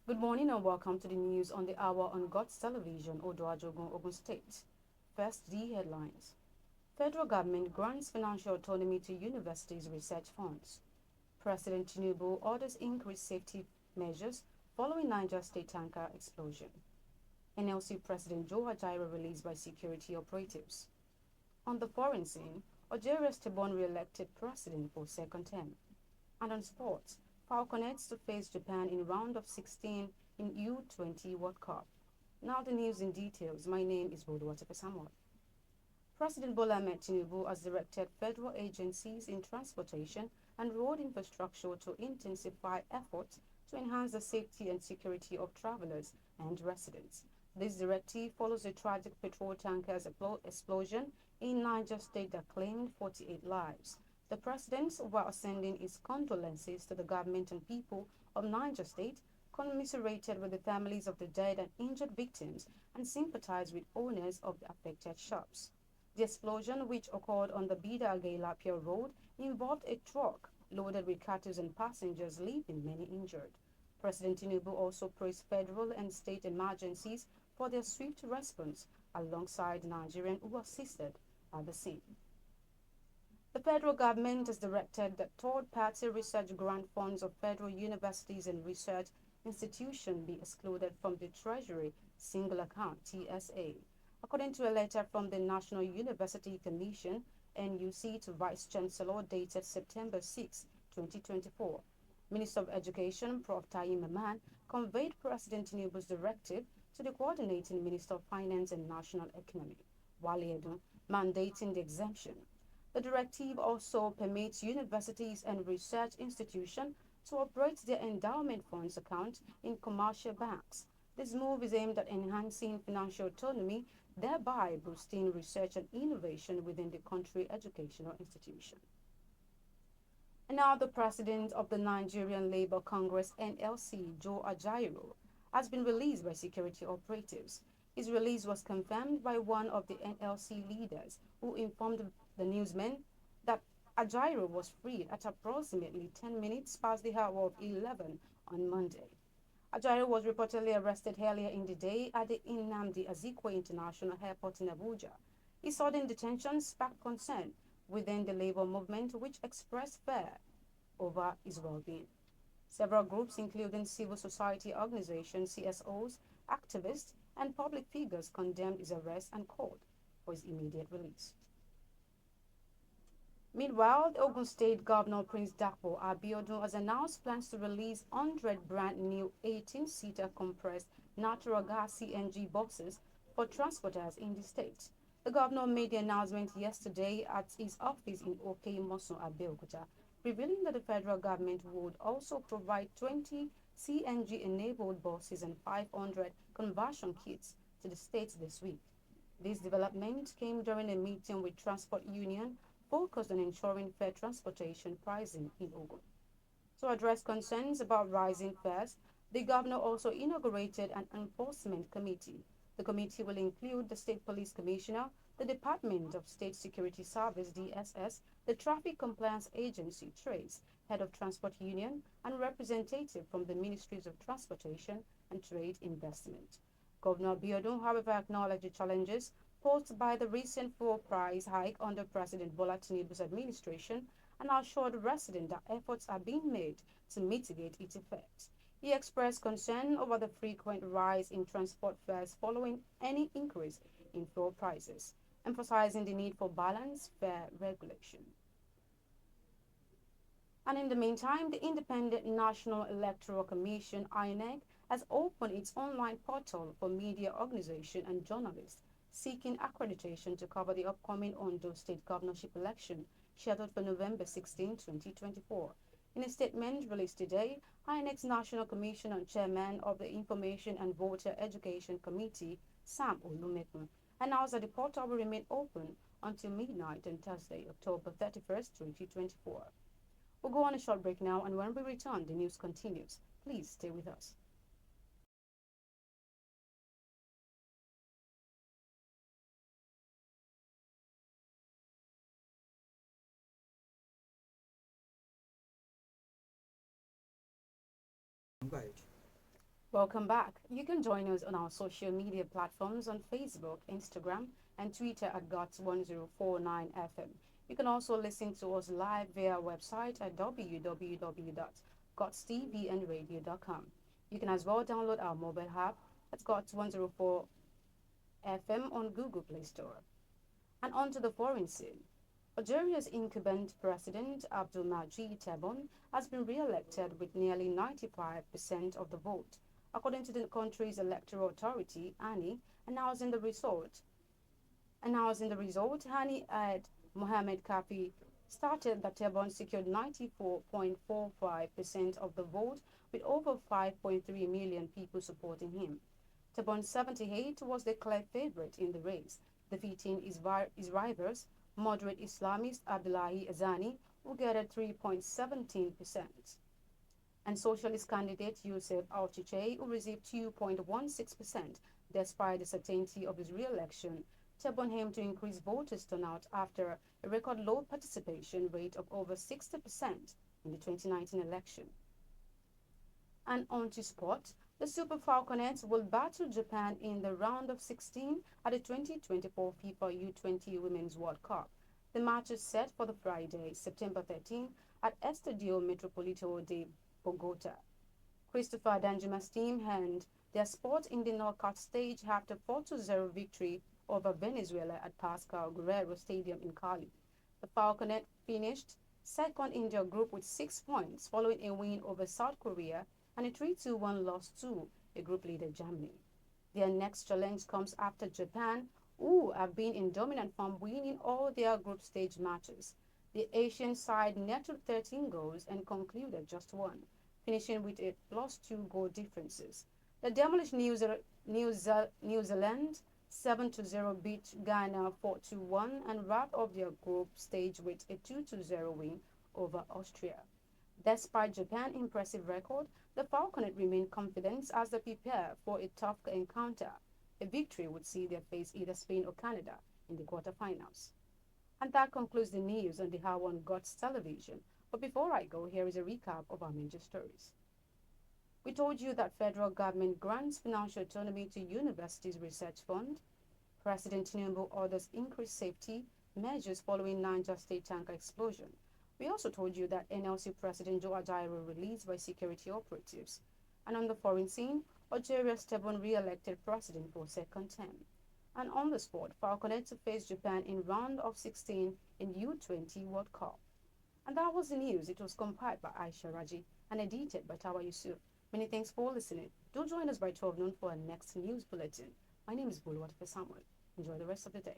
Good morning and welcome to the news on the hour on God's Television, Odoajogun, Ogun State. First, the headlines. Federal government grants financial autonomy to universities' research funds. President Tinubu orders increased safety measures following Niger State tanker explosion. NLC President Joe Ajaero released by security operatives. On the foreign scene, Algeria Esteban re-elected president for second term. And on sports, Falconets to face Japan in round of 16 in U20 World Cup. Now the news in details. My name is Boduwatape Samuel. President Bola Ahmed Tinubu has directed federal agencies in transportation and road infrastructure to intensify efforts to enhance the safety and security of travelers and residents. This directive follows a tragic petrol tanker's explosion in Niger State that claimed 48 lives. The president, while sending his condolences to the government and people of Niger State, commiserated with the families of the dead and injured victims and sympathized with owners of the affected shops. The explosion, which occurred on the Bida Lapia Road, involved a truck loaded with cattle and passengers, leaving many injured. President Tinubu also praised federal and state emergencies for their swift response alongside Nigerians who assisted at the scene. The federal government has directed that third-party research grant funds of federal universities and research institutions be excluded from the Treasury Single Account (TSA). According to a letter from the National University Commission (NUC) to Vice Chancellor dated September 6, 2024, Minister of Education Prof. Taye Mamman conveyed President Tinubu's directive to the Coordinating Minister of Finance and National Economy, Wale Edun, mandating the exemption. The directive also permits universities and research institutions to operate their endowment funds account in commercial banks. This move is aimed at enhancing financial autonomy, thereby boosting research and innovation within the country educational institution. And now the president of the Nigerian Labour Congress (NLC), Joe Ajaero, has been released by security operatives. His release was confirmed by one of the NLC leaders, who informed the newsmen that Ajaero was freed at approximately 10 minutes past the hour of 11 on Monday. Ajaero was reportedly arrested earlier in the day at the Nnamdi Azikiwe International Airport in Abuja. His sudden detention sparked concern within the labor movement, which expressed fear over his well-being. Several groups, including civil society organizations, CSOs, activists, and public figures, condemned his arrest and called for his immediate release. Meanwhile, the Ogun State Governor Prince Dapo Abiodun has announced plans to release 100 brand new 18-seater compressed natural gas (CNG) buses for transporters in the state. The governor made the announcement yesterday at his office in Oke-Imosun, Abeokuta, revealing that the federal government would also provide 20 CNG-enabled buses and 500 conversion kits to the state this week. This development came during a meeting with Transport Union focused on ensuring fair transportation pricing in Ogun. To address concerns about rising fares, the governor also inaugurated an enforcement committee. The committee will include the State Police Commissioner, the Department of State Security Service (DSS), the Traffic Compliance Agency (TRACE), Head of Transport Union, and representative from the Ministries of Transportation and Trade Investment. Governor Abiodun, however, acknowledged the challenges posed by the recent fuel price hike under President Bola Tinubu's administration and assured residents that efforts are being made to mitigate its effects. He expressed concern over the frequent rise in transport fares following any increase in fuel prices, emphasizing the need for balanced fare regulation. And in the meantime, the Independent National Electoral Commission (INEC) has opened its online portal for media organizations and journalists seeking accreditation to cover the upcoming Ondo State governorship election scheduled for November 16, 2024. In a statement released today, INEC's National Commission and Chairman of the Information and Voter Education Committee, Sam Olumekun, announced that the portal will remain open until midnight on Thursday, October 31st, 2024. We'll go on a short break now, and when we return, the news continues. Please stay with us. Right. Welcome back. You can join us on our social media platforms on Facebook, Instagram, and Twitter at GOTS1049FM. You can also listen to us live via our website at www.gotstvnradio.com. You can as well download our mobile app at GOTS104FM on Google Play Store. And on to the foreign scene. Algeria's incumbent president Abdelmadjid Tebboune has been re-elected with nearly 95% of the vote, according to the country's electoral authority, ANI, announcing the result. Announcing the result, ANI had Mohamed Kafi started that Tebboune secured 94.45% of the vote, with over 5.3 million people supporting him. Tebboune 78 was the clear favorite in the race, defeating his rivals, moderate Islamist Abdullahi Azani, who gathered 3.17%, and socialist candidate Youssef Al-Chiche, who received 2.16%. Despite the certainty of his re-election, Tebboune aimed to increase voters' turnout after a record low participation rate of over 60% in the 2019 election. And on to sport, the Super Falconets will battle Japan in the round of 16 at the 2024 FIFA U20 Women's World Cup. The match is set for the Friday, September 13 at Estadio Metropolitano de Bogota. Christopher Danjuma's team earned their spot in the knockout stage after 4-0 victory over Venezuela at Pascal Guerrero Stadium in Cali. The Falconet finished second in their group with 6 points following a win over South Korea and a 3-1 loss to a group leader Germany. Their next challenge comes after Japan, who have been in dominant form, winning all their group stage matches. The Asian side netted 13 goals and concluded just one, finishing with a +2 goal differences. The demolished New Zealand 7-0 beat Ghana 4-1 and wrapped up their group stage with a 2-0 win over Austria. Despite Japan's impressive record, the Falconet remain confident as they prepare for a tough encounter. A victory would see them face either Spain or Canada in the quarterfinals. And that concludes the news on the Hour on God's television. But before I go, here is a recap of our major stories. We told you that federal government grants financial autonomy to universities research fund. President Tinubu orders increased safety measures following Niger State tanker explosion. We also told you that NLC President Joe Ajaero released by security operatives. And on the foreign scene, Algeria's Tebboune re-elected president for a second term. And on the sport, Falconet to face Japan in round of 16 in U20 World Cup. And that was the news. It was compiled by Aisha Raji and edited by Tawa Yusuf. Many thanks for listening. Do join us by 12 noon for our next news bulletin. My name is Bulwat Samuel. Enjoy the rest of the day.